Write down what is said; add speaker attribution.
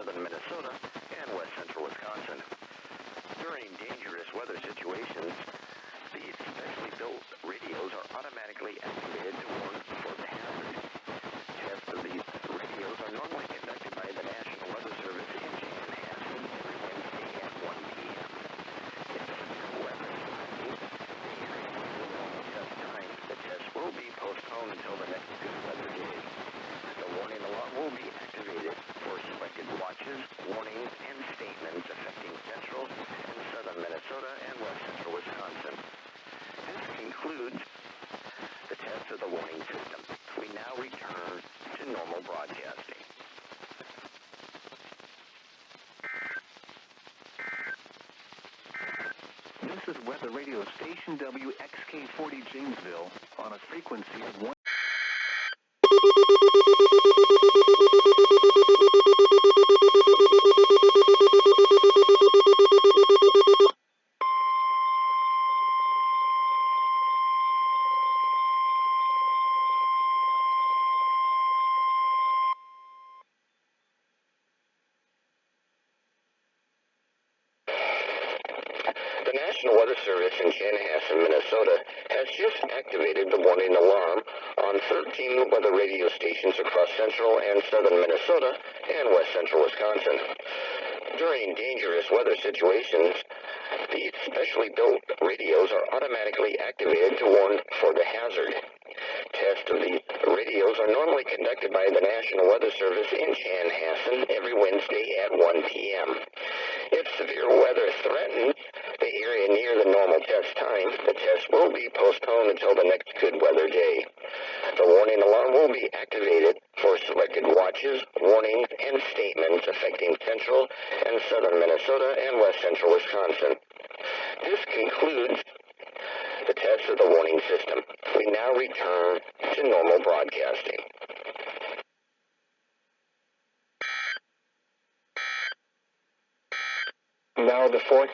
Speaker 1: southern Minnesota and west central Wisconsin. During dangerous weather situations, these specially built radios are automatically activated to warn for the hazard. Tests of these radios are normally conducted by the National Weather Service in Chanhassen every Wednesday at 1 p.m. If severe weather threatens the area near the normal test time, the test will be postponed until the next good weather day. The warning alarm will be activated for selected watches, warnings, and statements affecting central and southern Minnesota and west central Wisconsin. This concludes the test of the warning system. We now return to normal broadcasting.
Speaker 2: This is weather radio station WXK40 Janesville on a frequency of 1.
Speaker 1: The National Weather Service in Chanhassen, Minnesota, has just activated the warning alarm on 13 weather radio stations across central and southern Minnesota and west central Wisconsin. During dangerous weather situations, these specially built radios are automatically activated to warn for the hazard. Tests of these radios are normally conducted by the National Weather Service in Chanhassen every Wednesday at 1 p.m. If severe weather threatens the area near the normal test time, the test will be postponed until the next good weather day. The warning alarm will be activated for selected watches, warnings, and statements affecting central and southern Minnesota and west central Wisconsin. This concludes the test of the warning system. We now return to normal broadcasting. Now the fourth